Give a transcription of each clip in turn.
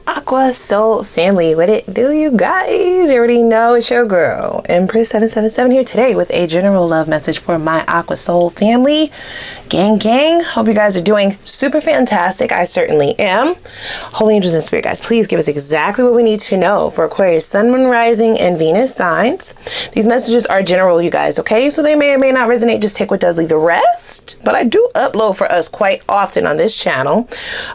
Aqua Soul family, what it do, you guys? You already know it's your girl Empress 777 here today with a general love message for my Aqua Soul family. Gang, hope you guys are doing super fantastic. I certainly am. Holy angels and spirit guys, please give us exactly what we need to know for Aquarius sun, moon, rising, and Venus signs. These messages are general, you guys, okay? So they may or may not resonate. Just take what does, leave the rest. But I do upload for us quite often on this channel.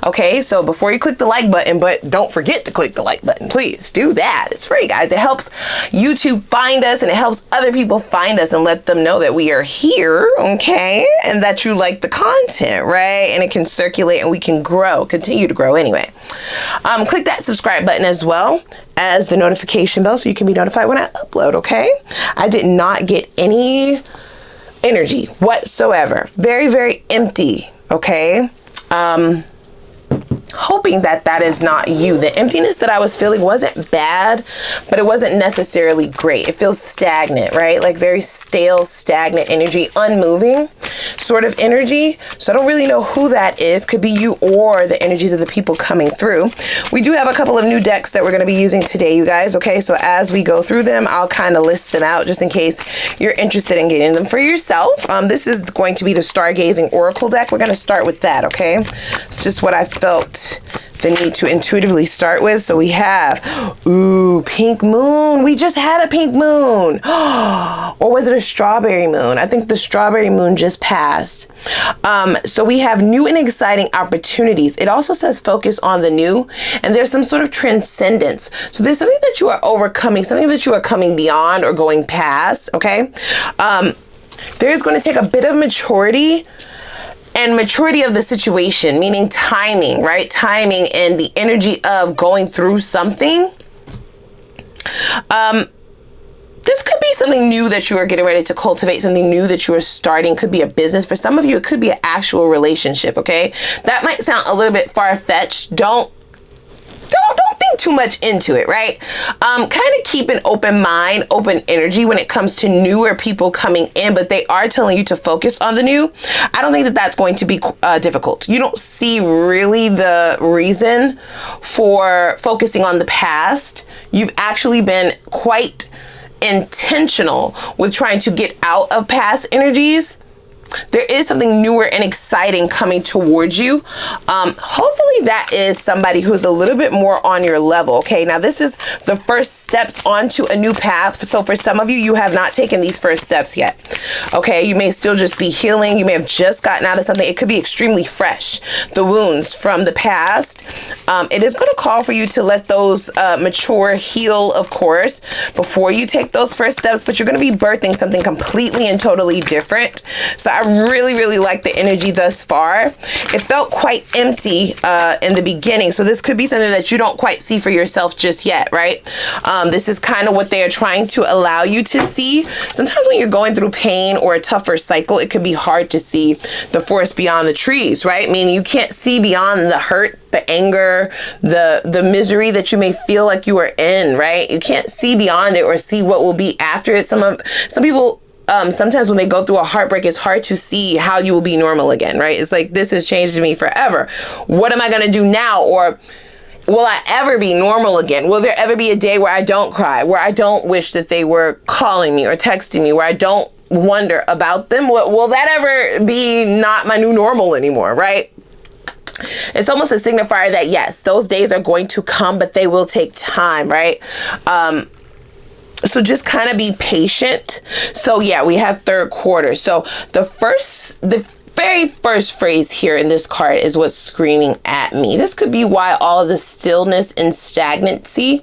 Okay, so before you click the like button, but don't forget to click the like button. Please do that. It's free, guys. It helps YouTube find us and it helps other people find us and let them know that we are here, okay? And that you like the content, right? And it can circulate and we can grow, continue to grow anyway. Click that subscribe button as well as the notification bell so you can be notified when I upload, okay? I did not get any energy whatsoever. Very, very empty, okay? Hoping that that is not you. The emptiness that I was feeling wasn't bad, but it wasn't necessarily great. It feels stagnant, right? Like very stale, stagnant energy, unmoving sort of energy. So I don't really know who that is. Could be you or the energies of the people coming through. We do have a couple of new decks that we're going to be using today, you guys. Okay, so as we go through them, I'll kind of list them out just in case you're interested in getting them for yourself. This is going to be the Stargazing Oracle deck. We're going to start with that, okay? It's just what I felt the need to intuitively start with. So we have, ooh, pink moon. We just had a pink moon. Or was it a strawberry moon? I think the strawberry moon just passed. So we have new and exciting opportunities. It also says focus on the new, and there's some sort of transcendence. So there's something that you are overcoming, something that you are coming beyond or going past, okay? There's going to take a bit of maturity and maturity of the situation, meaning timing, right? Timing and the energy of going through something. This could be something new that you are getting ready to cultivate, something new that you are starting. Could be a business. For some of you, it could be an actual relationship, okay? That might sound a little bit far-fetched. Don't think too much into it, right? Kind of keep an open mind, open energy when it comes to newer people coming in, but they are telling you to focus on the new. I don't think that that's going to be difficult. You don't see really the reason for focusing on the past. You've actually been quite intentional with trying to get out of past energies. There is something newer and exciting coming towards you. Hopefully that is somebody who's a little bit more on your level. Okay, now this is the first steps onto a new path. So for some of you, you have not taken these first steps yet. Okay, you may still just be healing. You may have just gotten out of something. It could be extremely fresh, the wounds from the past. It is going to call for you to let those mature, heal, of course, before you take those first steps. But you're going to be birthing something completely and totally different. So I really like the energy thus far. It felt quite empty in the beginning. So this could be something that you don't quite see for yourself just yet, right? This is kind of what they are trying to allow you to see. Sometimes when you're going through pain or a tougher cycle, it could be hard to see the forest beyond the trees, right? Meaning you can't see beyond the hurt, the anger, the misery that you may feel like you are in, right? You can't see beyond it or see what will be after it. Some people, sometimes when they go through a heartbreak, it's hard to see how you will be normal again, right? It's like, this has changed me forever. What am I going to do now? Or will I ever be normal again? Will there ever be a day where I don't cry, where I don't wish that they were calling me or texting me, where I don't wonder about them? Will that ever be not my new normal anymore, right? It's almost a signifier that yes, those days are going to come, but they will take time, right? So just kind of be patient. So yeah, we have third quarter. So the very first phrase here in this card is what's screaming at me. This could be why all of the stillness and stagnancy.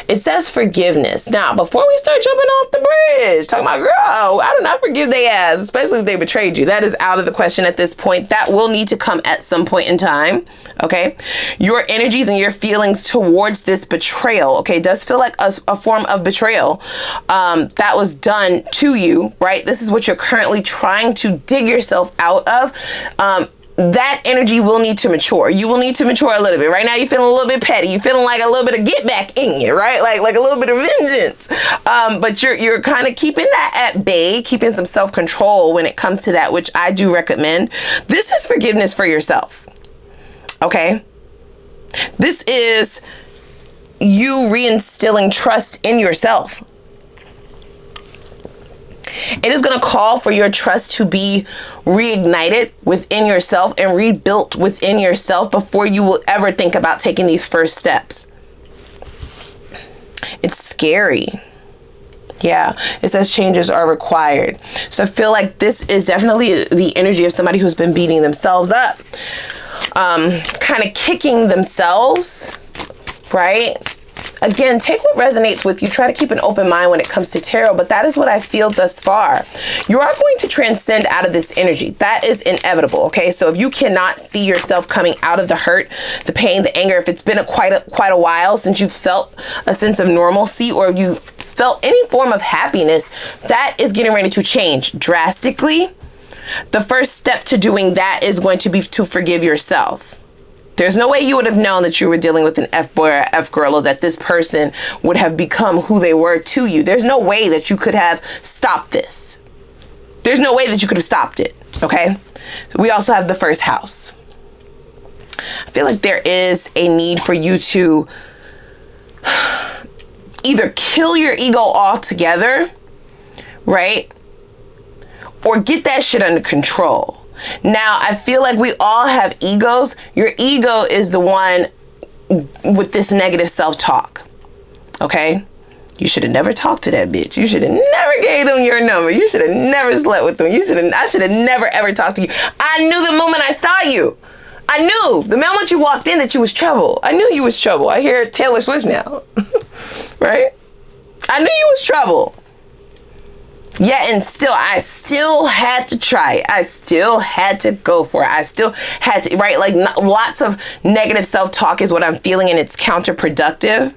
It says forgiveness. Now, before we start jumping off the bridge, talking about, girl, I do not forgive their ass, especially if they betrayed you. That is out of the question at this point. That will need to come at some point in time. Okay. Your energies and your feelings towards this betrayal, okay, does feel like a form of betrayal that was done to you, right? This is what you're currently trying to dig yourself out of. That energy will need to mature. You will need to mature a little bit. Right now you're feeling a little bit petty. You're feeling like a little bit of get back in you, right? Like a little bit of vengeance. But you're kind of keeping that at bay, keeping some self-control when it comes to that, which I do recommend. This is forgiveness for yourself. Okay? This is you reinstilling trust in yourself. It is going to call for your trust to be reignited within yourself and rebuilt within yourself before you will ever think about taking these first steps. It's scary. Yeah, it says changes are required. So I feel like this is definitely the energy of somebody who's been beating themselves up, kind of kicking themselves, right? Again, take what resonates with you. Try to keep an open mind when it comes to tarot, but that is what I feel thus far. You are going to transcend out of this energy. That is inevitable, okay? So if you cannot see yourself coming out of the hurt, the pain, the anger, if it's been quite a while since you felt a sense of normalcy or you felt any form of happiness, that is getting ready to change drastically. The first step to doing that is going to be to forgive yourself. There's no way you would have known that you were dealing with an F-boy or F-girl, or that this person would have become who they were to you. There's no way that you could have stopped this. There's no way that you could have stopped it, okay? We also have the first house. I feel like there is a need for you to either kill your ego altogether, right? Or get that shit under control. Now, I feel like we all have egos. Your ego is the one with this negative self-talk, okay? You should have never talked to that bitch. You should have never gave them your number. You should have never slept with them. I should have never, ever talked to you. I knew the moment I saw you. I knew the moment you walked in that you was trouble. I knew you was trouble. I hear Taylor Swift now, right? I knew you was trouble. Yeah, and still, I still had to try it. I still had to go for it. I still had to, right? Like, lots of negative self-talk is what I'm feeling, and it's counterproductive.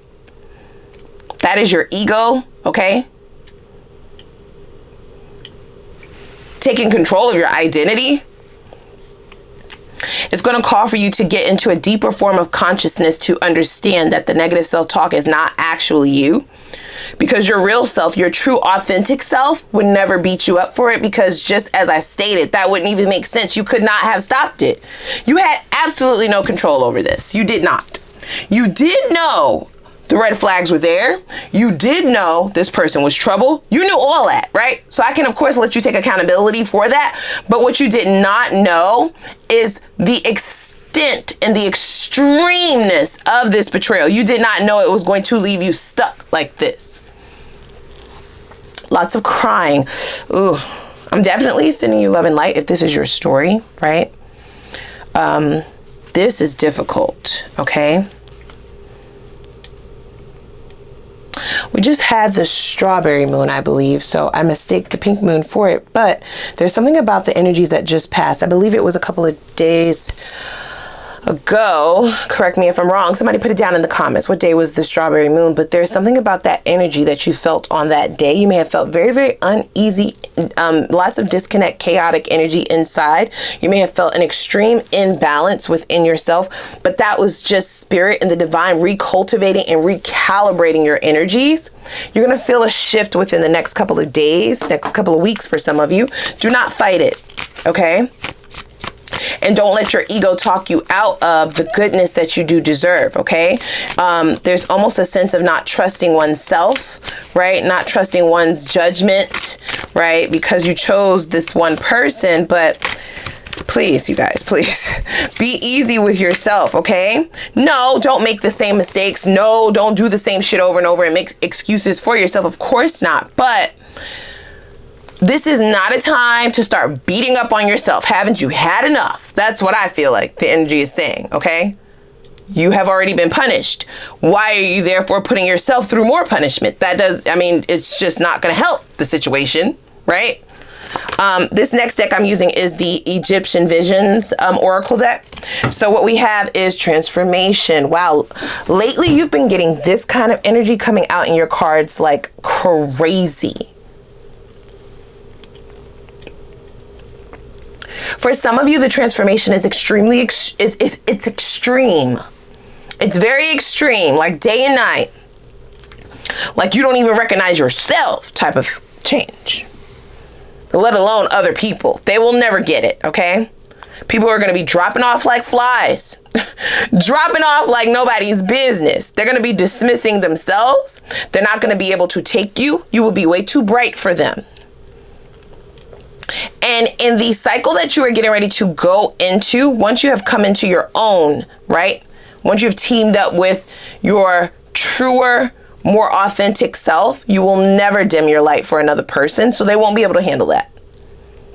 That is your ego, okay? Taking control of your identity. It's going to call for you to get into a deeper form of consciousness to understand that the negative self-talk is not actually you. Because your real self, your true authentic self would never beat you up for it, because just as I stated, that wouldn't even make sense. You could not have stopped it. You had absolutely no control over this. You did not. You did know the red flags were there. You did know this person was trouble. You knew all that, right? So I can, of course, let you take accountability for that. But what you did not know is the extent and the extremeness of this betrayal. You did not know it was going to leave you stuck like this. Lots of crying. Ooh, I'm definitely sending you love and light if this is your story, right? This is difficult, okay? We just had the strawberry moon, I believe, so I mistake the pink moon for it, but there's something about the energies that just passed. I believe it was a couple of days ago. Correct me if I'm wrong. Somebody put it down in the comments. What day was the strawberry moon? But there's something about that energy that you felt on that day. You may have felt very, very uneasy, lots of disconnect, chaotic energy inside. You may have felt an extreme imbalance within yourself, but that was just spirit and the divine recultivating and recalibrating your energies. You're going to feel a shift within the next couple of days, next couple of weeks for some of you. Do not fight it, okay? And don't let your ego talk you out of the goodness that you do deserve, okay? There's almost a sense of not trusting oneself, right? Not trusting one's judgment, right? Because you chose this one person, but please, you guys, please be easy with yourself, okay? No, don't make the same mistakes. No, don't do the same shit over and over and make excuses for yourself. Of course not, but this is not a time to start beating up on yourself. Haven't you had enough? That's what I feel like the energy is saying, okay? You have already been punished. Why are you therefore putting yourself through more punishment? It's just not going to help the situation, right? This next deck I'm using is the Egyptian Visions Oracle deck. So what we have is Transformation. Wow. Lately, you've been getting this kind of energy coming out in your cards like crazy. For some of you, the transformation is extremely, it's extreme. It's very extreme, like day and night. Like you don't even recognize yourself type of change. Let alone other people. They will never get it, okay? People are going to be dropping off like flies, dropping off like nobody's business. They're going to be dismissing themselves. They're not going to be able to take you. You will be way too bright for them. And in the cycle that you are getting ready to go into, once you have come into your own, right? Once you've teamed up with your truer, more authentic self, you will never dim your light for another person. So they won't be able to handle that.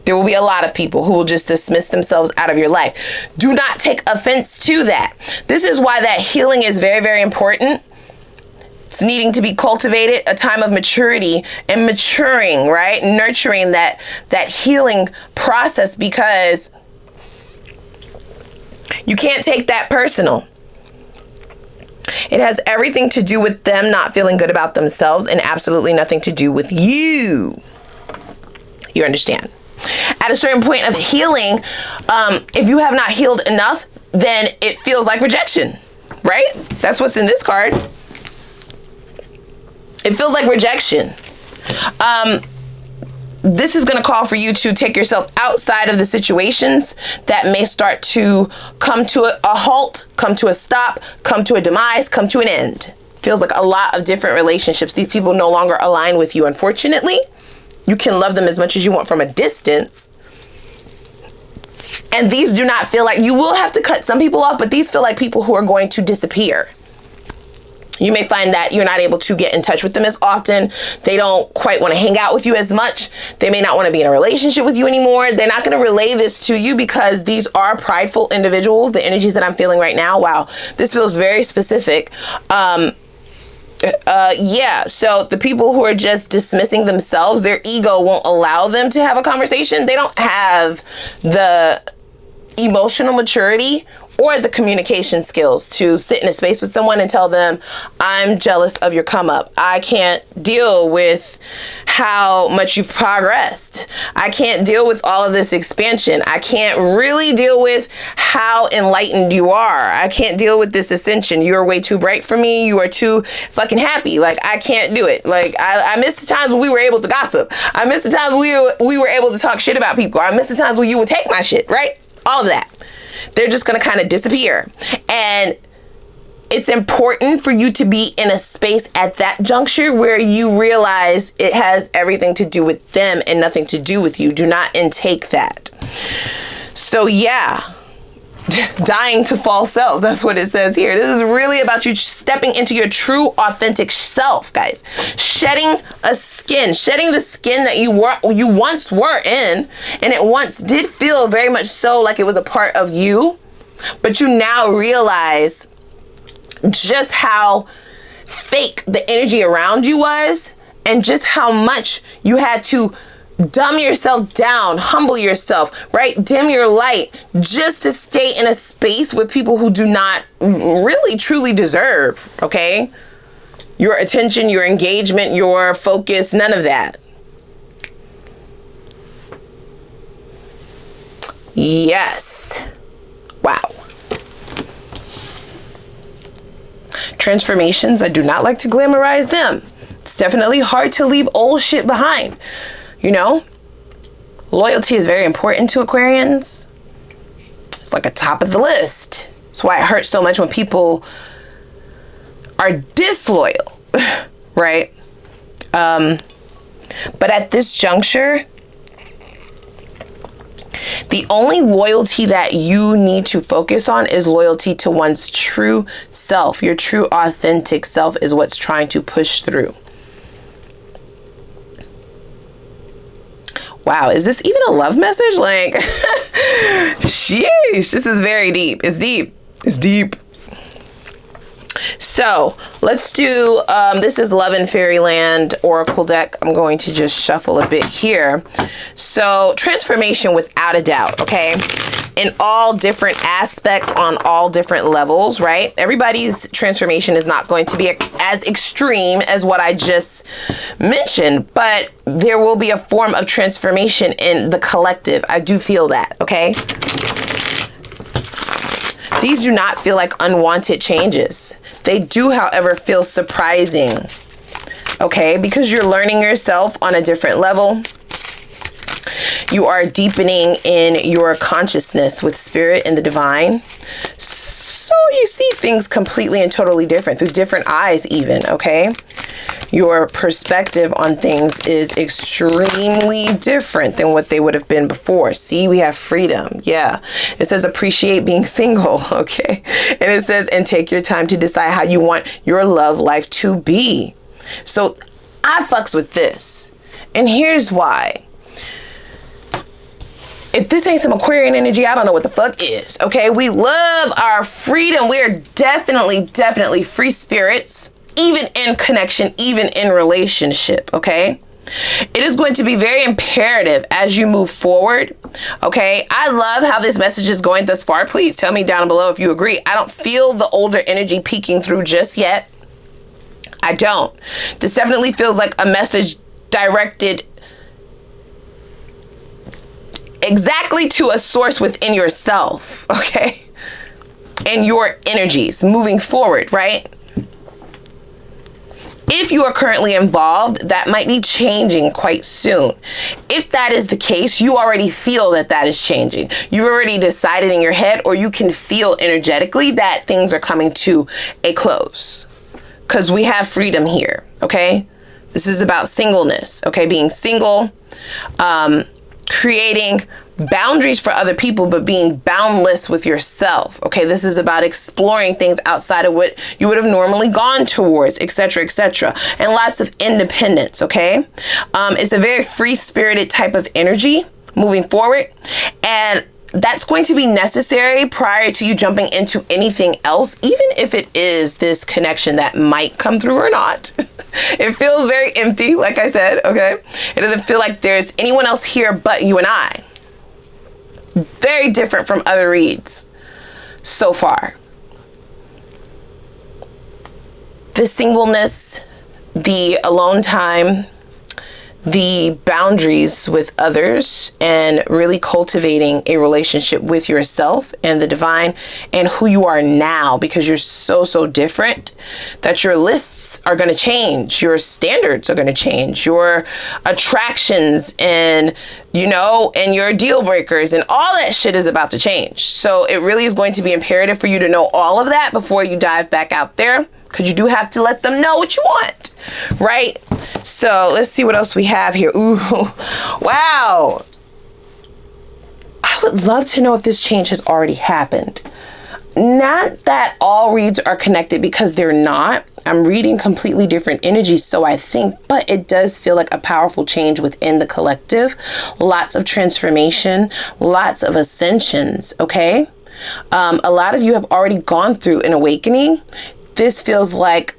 There will be a lot of people who will just dismiss themselves out of your life. Do not take offense to that. This is why that healing is very, very important. It's needing to be cultivated, a time of maturity and maturing, right? Nurturing that healing process, because you can't take that personal. It has everything to do with them not feeling good about themselves and absolutely nothing to do with you. You understand? At a certain point of healing, if you have not healed enough, then it feels like rejection, right? That's what's in this card. It feels like rejection. This is going to call for you to take yourself outside of the situations that may start to come to a halt, come to a stop, come to a demise, come to an end. Feels like a lot of different relationships. These people no longer align with you, unfortunately. You can love them as much as you want from a distance. And these do not feel like, you will have to cut some people off, but these feel like people who are going to disappear. You may find that you're not able to get in touch with them as often. They don't quite want to hang out with you as much. They may not want to be in a relationship with you anymore. They're not going to relay this to you because these are prideful individuals. The energies that I'm feeling right now, wow, this feels very specific. Yeah, so the people who are just dismissing themselves, their ego won't allow them to have a conversation. They don't have the emotional maturity or the communication skills to sit in a space with someone and tell them, I'm jealous of your come up. I can't deal with how much you've progressed. I can't deal with all of this expansion. I can't really deal with how enlightened you are. I can't deal with this ascension. You're way too bright for me. You are too fucking happy. Like, I can't do it. Like, I miss the times when we were able to gossip. I miss the times we were able to talk shit about people. I miss the times when you would take my shit, right? All of that. They're just going to kind of disappear. And it's important for you to be in a space at that juncture where you realize it has everything to do with them and nothing to do with you. Do not intake that. So yeah, dying to false self. That's what it says here. This is really about you stepping into your true, authentic self, guys. Shedding a skin, shedding the skin that you once were in, and it once did feel very much so like it was a part of you, but you now realize just how fake the energy around you was, and just how much you had to dumb yourself down, humble yourself, right? Dim your light just to stay in a space with people who do not really truly deserve, okay? Your attention, your engagement, your focus, none of that. Yes. Wow. Transformations, I do not like to glamorize them. It's definitely hard to leave old shit behind. You know, loyalty is very important to Aquarians. It's like a top of the list. That's why it hurts so much when people are disloyal, right? But at this juncture, the only loyalty that you need to focus on is loyalty to one's true self. Your true authentic self is what's trying to push through. Wow, is this even a love message? Like, sheesh, this is very deep. It's deep. It's deep. So let's do, this is Love in Fairyland Oracle deck. I'm going to just shuffle a bit here. So transformation without a doubt, okay? In all different aspects, on all different levels, right? Everybody's transformation is not going to be as extreme as what I just mentioned, but there will be a form of transformation in the collective. I do feel that, okay? These do not feel like unwanted changes. They do, however, feel surprising, okay? Because you're learning yourself on a different level. You are deepening in your consciousness with spirit and the divine. So you see things completely and totally different through different eyes even, okay? Your perspective on things is extremely different than what they would have been before. See, we have freedom. Yeah. It says appreciate being single, okay? And it says, and take your time to decide how you want your love life to be. So I fucks with this. And here's why. If this ain't some Aquarian energy, I don't know what the fuck is. Okay, we love our freedom. We are definitely free spirits, even in connection, even in relationship. Okay, it is going to be very imperative as you move forward. Okay, I love how this message is going thus far. Please tell me down below if you agree. I don't feel the older energy peeking through just yet. I don't. This definitely feels like a message directed exactly to a source within yourself, okay? And your energies moving forward, right? If you are currently involved, that might be changing quite soon. If that is the case, you already feel that that is changing. You've already decided in your head, or you can feel energetically that things are coming to a close. Because we have freedom here, okay? This is about singleness, okay? Being single, creating boundaries for other people, but being boundless with yourself. Okay, this is about exploring things outside of what you would have normally gone towards, etc., etc., and lots of independence. Okay, it's a very free-spirited type of energy moving forward, and that's going to be necessary prior to you jumping into anything else, even if it is this connection that might come through or not. It feels very empty, like I said, okay? It doesn't feel like there's anyone else here but you and I. Very different from other reads so far. The singleness, the alone time, the boundaries with others, and really cultivating a relationship with yourself and the divine and who you are now, because you're so different that your lists are going to change. Your standards are going to change. Your attractions and, you know, and your deal breakers and all that shit is about to change. So it really is going to be imperative for you to know all of that before you dive back out there, because you do have to let them know what you want, right? So let's see what else we have here. Ooh, wow. I would love to know if this change has already happened. Not that all reads are connected, because they're not. I'm reading completely different energies, so I think, but it does feel like a powerful change within the collective. Lots of transformation, lots of ascensions, okay? A lot of you have already gone through an awakening. This feels like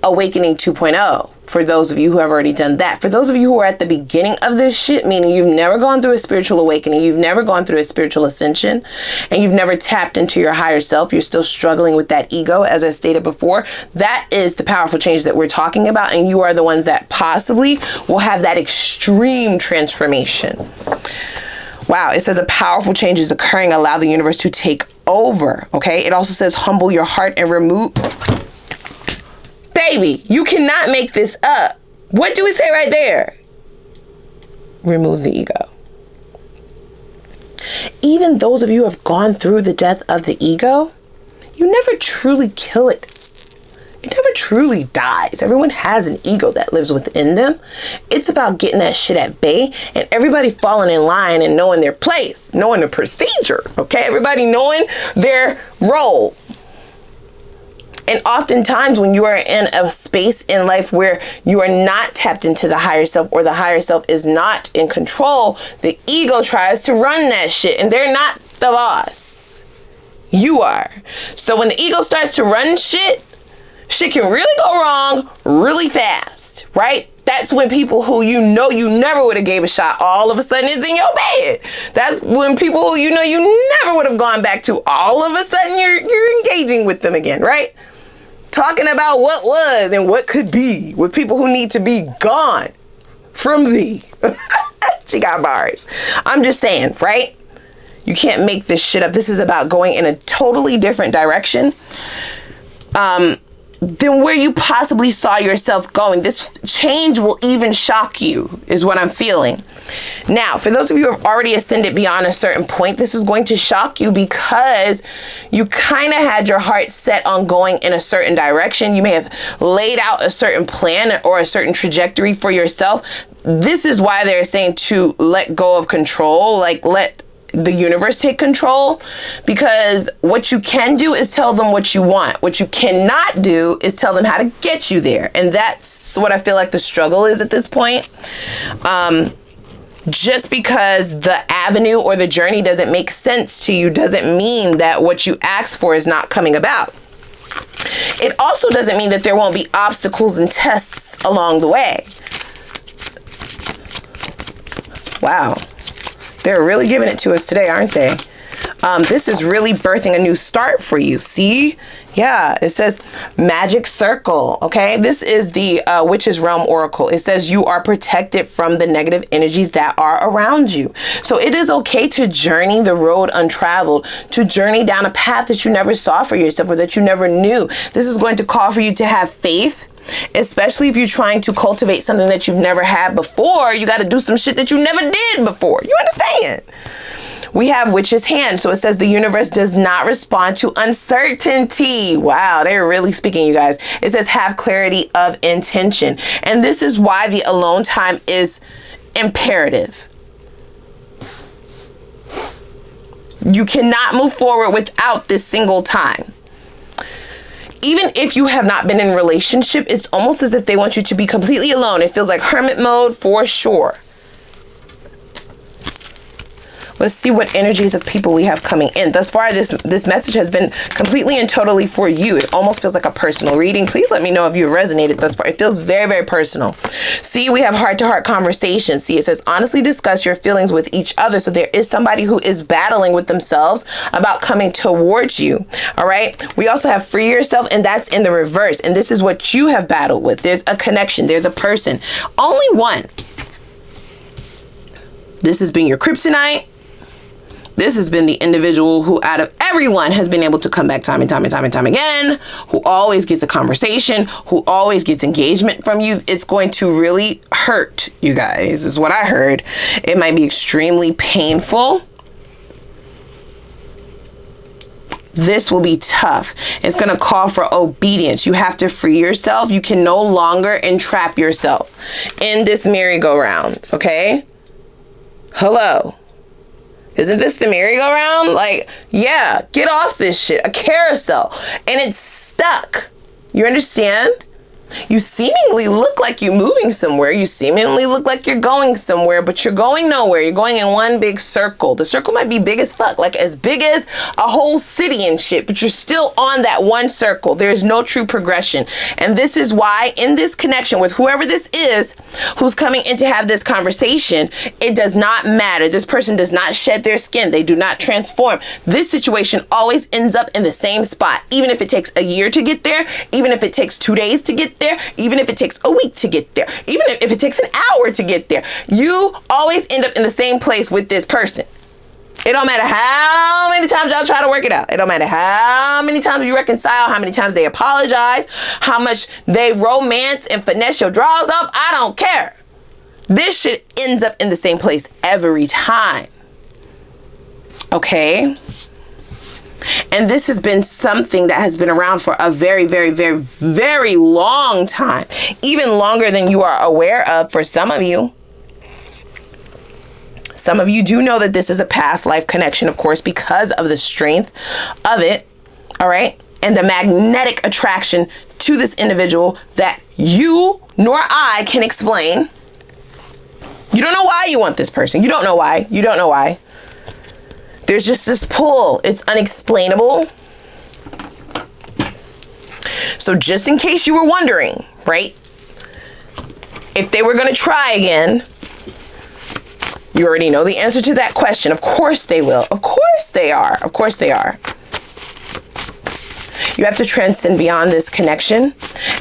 awakening 2.0 for those of you who have already done that. For those of you who are at the beginning of this shit, meaning you've never gone through a spiritual awakening, you've never gone through a spiritual ascension, and you've never tapped into your higher self, you're still struggling with that ego, as I stated before, that is the powerful change that we're talking about, and you are the ones that possibly will have that extreme transformation. Wow, it says a powerful change is occurring. Allow the universe to take over, okay? It also says humble your heart and remove... Baby, you cannot make this up. What do we say right there? Remove the ego. Even those of you who have gone through the death of the ego, you never truly kill it. It never truly dies. Everyone has an ego that lives within them. It's about getting that shit at bay and everybody falling in line and knowing their place, knowing the procedure, okay? Everybody knowing their role. And oftentimes when you are in a space in life where you are not tapped into the higher self, or the higher self is not in control, the ego tries to run that shit, and they're not the boss. You are. So when the ego starts to run shit can really go wrong really fast, right? That's when people who you know you never would have gave a shot all of a sudden is in your bed. That's when people who you know you never would have gone back to, all of a sudden you're engaging with them again, right? Talking about what was and what could be with people who need to be gone from thee. She got bars. I'm just saying, right? You can't make this shit up. This is about going in a totally different direction. than where you possibly saw yourself going. This change will even shock you, is what I'm feeling. Now, for those of you who have already ascended beyond a certain point, this is going to shock you because you kind of had your heart set on going in a certain direction. You may have laid out a certain plan or a certain trajectory for yourself. This is why they're saying to let go of control, like let the universe take control, because what you can do is tell them what you want. What you cannot do is tell them how to get you there. And that's what I feel like the struggle is at this point. Just because the avenue or the journey doesn't make sense to you doesn't mean that what you asked for is not coming about. It also doesn't mean that there won't be obstacles and tests along the way. Wow. They're really giving it to us today, aren't they? This is really birthing a new start for you. See? Yeah, it says magic circle. Okay, this is the Witch's Realm Oracle. It says you are protected from the negative energies that are around you. So it is okay to journey the road untraveled, to journey down a path that you never saw for yourself or that you never knew. This is going to call for you to have faith. Especially if you're trying to cultivate something that you've never had before. You got to do some shit that you never did before. You understand? We have Witch's Hand. So it says the universe does not respond to uncertainty. Wow, they're really speaking, you guys. It says have clarity of intention. And this is why the alone time is imperative. You cannot move forward without this single time. Even if you have not been in a relationship, it's almost as if they want you to be completely alone. It feels like hermit mode for sure. Let's see what energies of people we have coming in. Thus far, this message has been completely and totally for you. It almost feels like a personal reading. Please let me know if you have resonated thus far. It feels very, very personal. See, we have heart-to-heart conversations. See, it says honestly discuss your feelings with each other. So there is somebody who is battling with themselves about coming towards you. All right. We also have free yourself, and that's in the reverse. And this is what you have battled with. There's a connection. There's a person. Only one. This has been your kryptonite. This has been the individual who out of everyone has been able to come back time and time and time and time again, who always gets a conversation, who always gets engagement from you. It's going to really hurt, you guys, is what I heard. It might be extremely painful. This will be tough. It's going to call for obedience. You have to free yourself. You can no longer entrap yourself in this merry-go-round, okay? Hello. Isn't this the merry-go-round? Like, yeah, get off this shit. A carousel. And it's stuck. You understand? You seemingly look like you're moving somewhere. You seemingly look like you're going somewhere, but you're going nowhere. You're going in one big circle. The circle might be big as fuck, like as big as a whole city and shit, but you're still on that one circle. There's no true progression. And this is why in this connection with whoever this is who's coming in to have this conversation, it does not matter. This person does not shed their skin. They do not transform. This situation always ends up in the same spot, even if it takes a year to get there, even if it takes 2 days to get there, even if it takes a week to get there, even if it takes an hour to get there. You always end up in the same place with this person. It don't matter how many times y'all try to work it out. It don't matter how many times you reconcile, how many times they apologize, how much they romance and finesse your draws up. I don't care. This shit ends up in the same place every time. Okay? And this has been something that has been around for a very, very, very, very long time. Even longer than you are aware of for some of you. Some of you do know that this is a past life connection, of course, because of the strength of it. All right. And the magnetic attraction to this individual that you nor I can explain. You don't know why you want this person. You don't know why. You don't know why. There's just this pull. It's unexplainable. So just in case you were wondering, right? If they were going to try again, you already know the answer to that question. Of course they will. Of course they are. Of course they are. You have to transcend beyond this connection.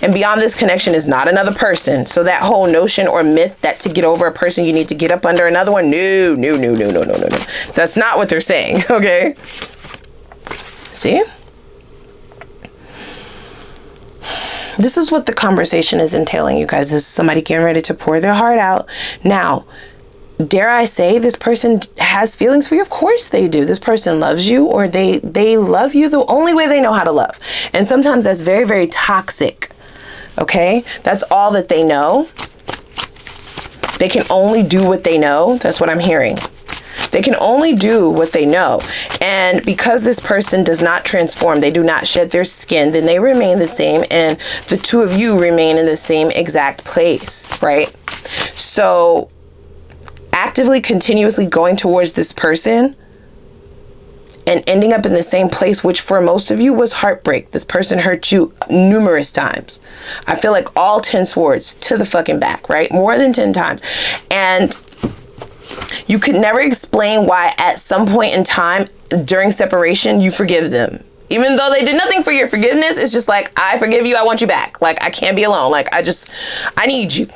And beyond this connection is not another person. So that whole notion or myth that to get over a person, you need to get up under another one. No, no, no, no, no, no, no, no. That's not what they're saying. Okay. See? this is what the conversation is entailing, you guys. This is somebody getting ready to pour their heart out. Now, dare I say this person has feelings for you? Of course they do. This person loves you, or they love you the only way they know how to love. And sometimes that's very, very toxic. Okay? That's all that they know. They can only do what they know. That's what I'm hearing. They can only do what they know. And because this person does not transform, they do not shed their skin, then they remain the same, and the two of you remain in the same exact place, right? So actively, continuously going towards this person and ending up in the same place, which for most of you was heartbreak. This person hurt you numerous times. I feel like all 10 swords to the fucking back, right? More than 10 times. And you could never explain why at some point in time during separation, you forgive them. Even though they did nothing for your forgiveness, it's just like, I forgive you, I want you back. Like, I can't be alone. Like, I need you.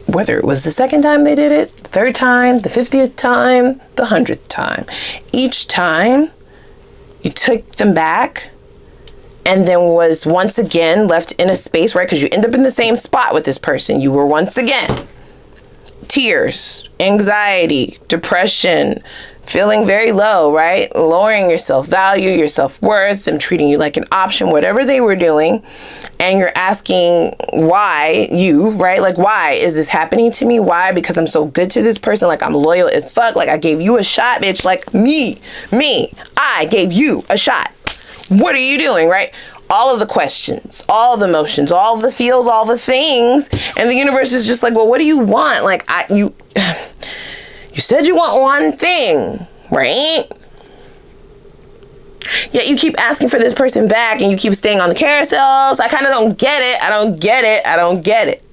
Whether it was the second time they did it, the third time, the 50th time, the 100th time. Each time, you took them back and then was once again left in a space, right? Because you end up in the same spot with this person. You were once again tears, anxiety, depression, feeling very low, right? Lowering your self-value, your self-worth, them treating you like an option, whatever they were doing. And you're asking why you, right? Like, why is this happening to me? Why? Because I'm so good to this person. Like, I'm loyal as fuck. Like, I gave you a shot, bitch. Like, me, I gave you a shot. What are you doing, right? All of the questions, all the emotions, all the feels, all the things. And the universe is just like, well, what do you want? Like, you said you want one thing, right? Yet you keep asking for this person back and you keep staying on the carousels. I kind of don't get it. I don't get it.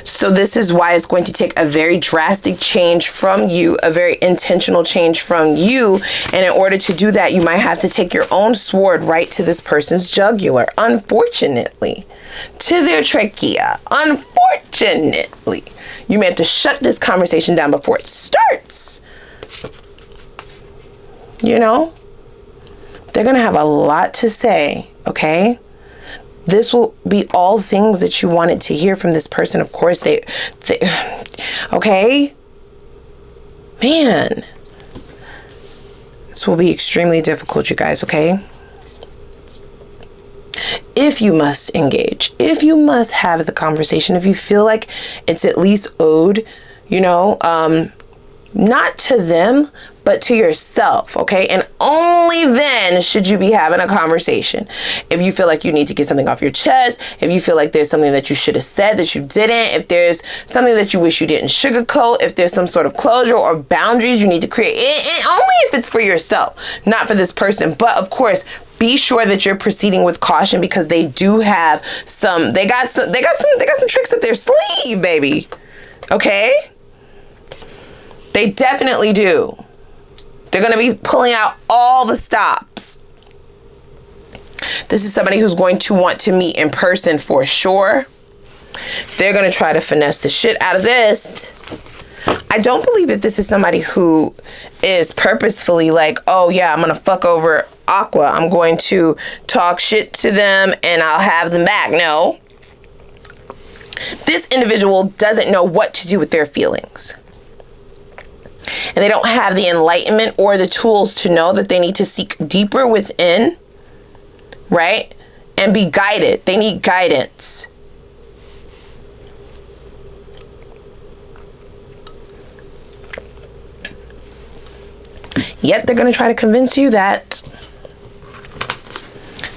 So this is why it's going to take a very drastic change from you, a very intentional change from you. And in order to do that, you might have to take your own sword right to this person's jugular, unfortunately, to their trachea. Unfortunately, you may have to shut this conversation down before it starts. You know, they're going to have a lot to say, okay? This will be all things that you wanted to hear from this person. Of course, they okay? Man, this will be extremely difficult, you guys, okay? If you must engage, if you must have the conversation, if you feel like it's at least owed, you know, not to them, but to yourself, okay? And only then should you be having a conversation. If you feel like you need to get something off your chest, if you feel like there's something that you should have said that you didn't, if there's something that you wish you didn't sugarcoat, if there's some sort of closure or boundaries you need to create, and only if it's for yourself, not for this person. But of course, be sure that you're proceeding with caution, because they do have they got some tricks up their sleeve, baby. Okay? They definitely do. They're going to be pulling out all the stops. This is somebody who's going to want to meet in person for sure. They're going to try to finesse the shit out of this. I don't believe that this is somebody who is purposefully like, oh yeah, I'm going to fuck over Aqua. I'm going to talk shit to them and I'll have them back. No. This individual doesn't know what to do with their feelings. And they don't have the enlightenment or the tools to know that they need to seek deeper within, right? And be guided. They need guidance. Yet they're going to try to convince you that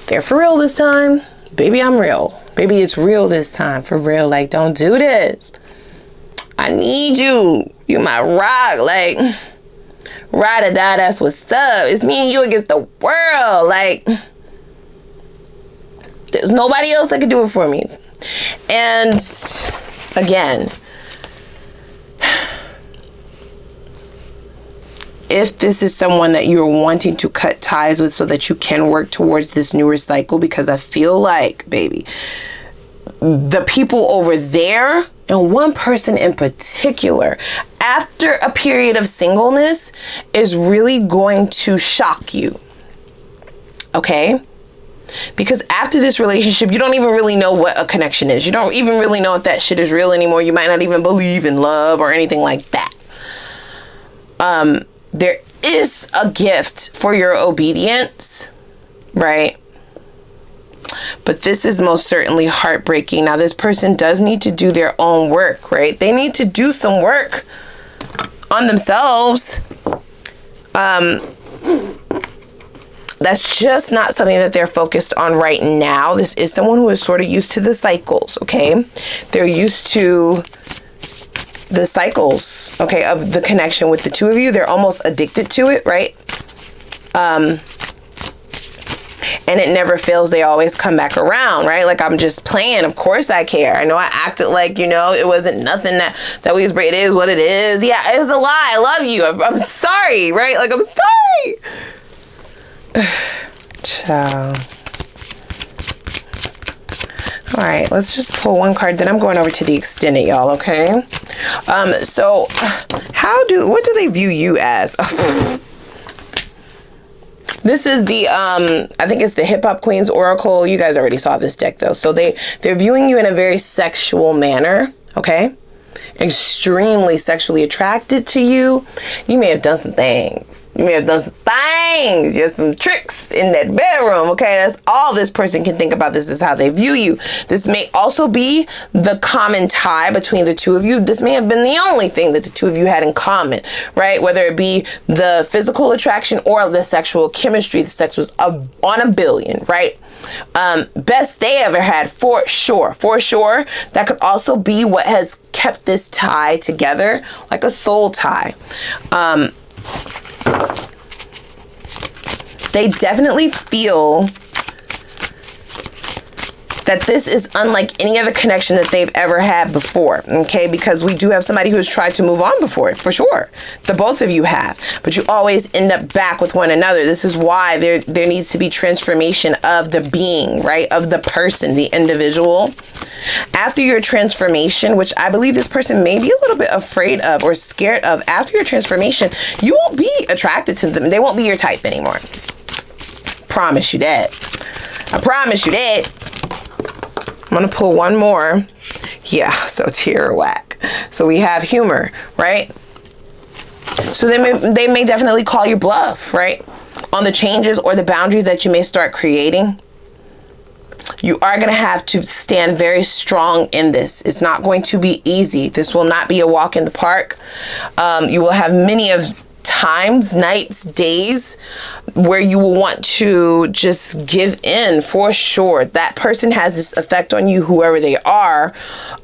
they're for real this time. Baby, I'm real. Baby, it's real this time. For real. Like, don't do this. I need you. You my rock. Like, ride or die, that's what's up. It's me and you against the world. Like, there's nobody else that could do it for me. And again, if this is someone that you're wanting to cut ties with so that you can work towards this newer cycle, because I feel like, baby, the people over there, and one person in particular, after a period of singleness, is really going to shock you. Okay? Because after this relationship, you don't even really know what a connection is. You don't even really know if that shit is real anymore. You might not even believe in love or anything like that. There is a gift for your obedience, right? But this is most certainly heartbreaking. Now, this person does need to do their own work, right? They need to do some work on themselves. That's just not something that they're focused on right now. This is someone who is sort of used to the cycles, okay? They're used to the cycles, okay, of the connection with the two of you. They're almost addicted to it, right? And it never fails. They always come back around, right? Like, I'm just playing. Of course I care. I know I acted like, you know, it wasn't nothing that we was, it is what it is. Yeah, it was a lie. I love you. I'm sorry, right? Like, I'm sorry. Ciao. All right, let's just pull one card. Then I'm going over to the extended, y'all, okay? So what do they view you as? This is the, I think it's the Hip Hop Queens Oracle. You guys already saw this deck, though. So they're viewing you in a very sexual manner, okay? Extremely sexually attracted to you. You may have done some things. Just some tricks in that bedroom, okay? That's all this person can think about. This is how they view you. This may also be the common tie between the two of you. This may have been the only thing that the two of you had in common, right? Whether it be the physical attraction or the sexual chemistry. The sex was on a billion, right? Best they ever had, for sure. That could also be what has kept this tie together, like a soul tie. They definitely feel that this is unlike any other connection that they've ever had before, okay? Because we do have somebody who has tried to move on before, for sure. The both of you have, but you always end up back with one another. This is why there needs to be transformation of the being, right? Of the person, the individual. After your transformation, which I believe this person may be a little bit afraid of or scared of, after your transformation, you won't be attracted to them. They won't be your type anymore. Promise you that. I promise you that. I'm going to pull one more. Yeah, so tear or whack. So we have humor, right? So they may definitely call your bluff, right? On the changes or the boundaries that you may start creating. You are going to have to stand very strong in this. It's not going to be easy. This will not be a walk in the park. You will have many of times, nights, days where you will want to just give in, for sure. That person has this effect on you, whoever they are.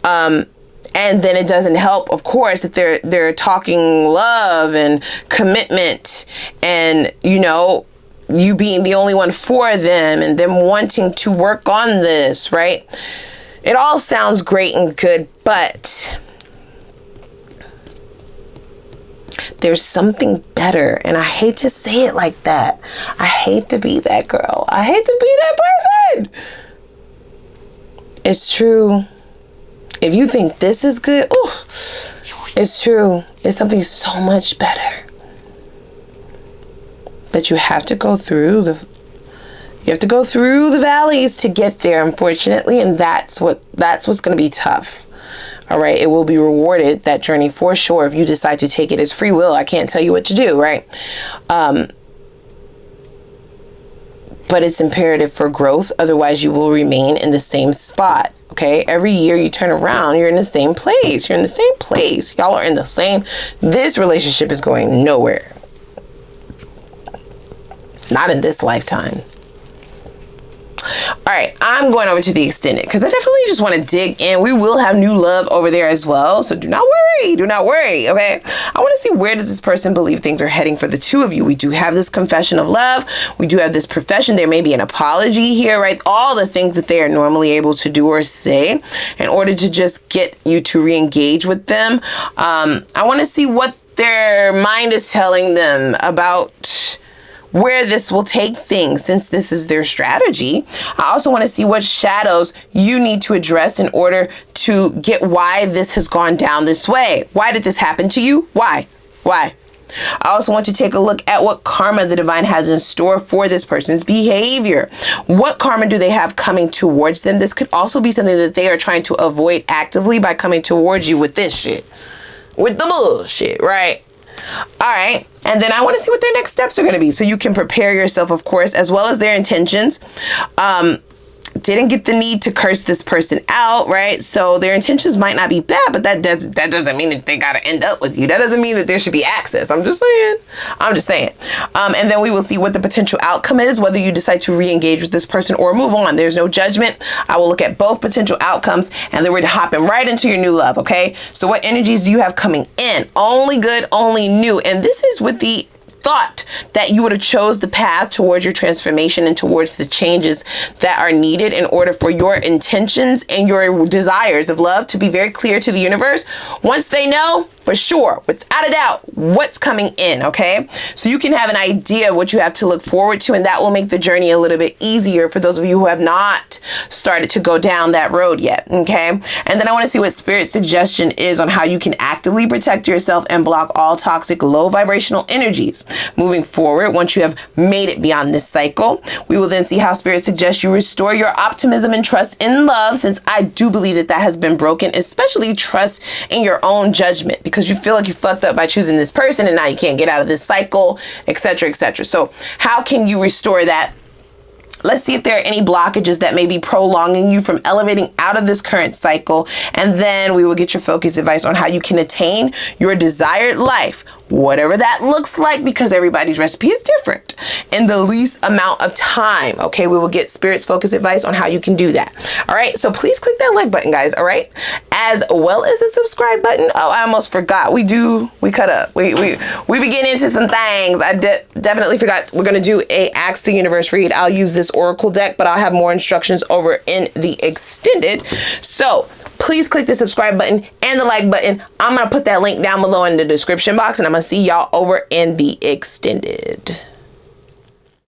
And then it doesn't help, of course, that they're talking love and commitment and, you know, you being the only one for them and them wanting to work on this, right? It all sounds great and good, but there's something better. And I hate to say it like that. I hate to be that girl. I hate to be that person. It's true. If you think this is good, it's true. It's something so much better. But you have to go through the valleys to get there, unfortunately, and that's what's going to be tough. All right, it will be rewarded, that journey, for sure, if you decide to take it as free will. I can't tell you what to do, right? But it's imperative for growth. Otherwise, you will remain in the same spot. Okay, every year you turn around, you're in the same place. Y'all are in the same. This relationship is going nowhere. Not in this lifetime. All right, I'm going over to the extended because I definitely just want to dig in. We will have new love over there as well. So do not worry, okay? I want to see, where does this person believe things are heading for the two of you? We do have this confession of love. We do have this profession. There may be an apology here, right? All the things that they are normally able to do or say in order to just get you to re-engage with them. I want to see what their mind is telling them about where this will take things, since this is their strategy. I also want to see what shadows you need to address in order to get why this has gone down this way. Why did this happen to you? Why? I also want you to take a look at what karma the divine has in store for this person's behavior. What karma do they have coming towards them? This could also be something that they are trying to avoid actively by coming towards you with this shit. With the bullshit, right? All right. And then I want to see what their next steps are going to be, so you can prepare yourself, of course, as well as their intentions. Didn't get the need to curse this person out, right? So their intentions might not be bad, but that doesn't mean that they got to end up with you. That doesn't mean that there should be access. I'm just saying. And then we will see what the potential outcome is, whether you decide to re-engage with this person or move on. There's no judgment. I will look at both potential outcomes, and then we're hopping right into your new love, okay? So what energies do you have coming in? Only good, only new. And this is with the thought that you would have chose the path towards your transformation and towards the changes that are needed in order for your intentions and your desires of love to be very clear to the universe. Once they know for sure, without a doubt, what's coming in, okay? So you can have an idea of what you have to look forward to, and that will make the journey a little bit easier for those of you who have not started to go down that road yet, okay? And then I want to see what Spirit's suggestion is on how you can actively protect yourself and block all toxic, low vibrational energies. Moving forward, once you have made it beyond this cycle, we will then see how Spirit suggests you restore your optimism and trust in love, since I do believe that that has been broken, especially trust in your own judgment, because you feel like you fucked up by choosing this person and now you can't get out of this cycle, etc., etc. So how can you restore that? Let's see if there are any blockages that may be prolonging you from elevating out of this current cycle. And then we will get your focus advice on how you can attain your desired life, whatever that looks like, because everybody's recipe is different, in the least amount of time. Okay, we will get Spirit's focus advice on how you can do that. All right, so please click that like button, guys. All right, as well as the subscribe button. Oh, I almost forgot. We cut up. We begin into some things. I definitely forgot. We're gonna do a Ask the Universe read. I'll use this oracle deck, but I'll have more instructions over in the extended. So please click the subscribe button and the like button. I'm gonna put that link down below in the description box, and I'm gonna see y'all over in the extended.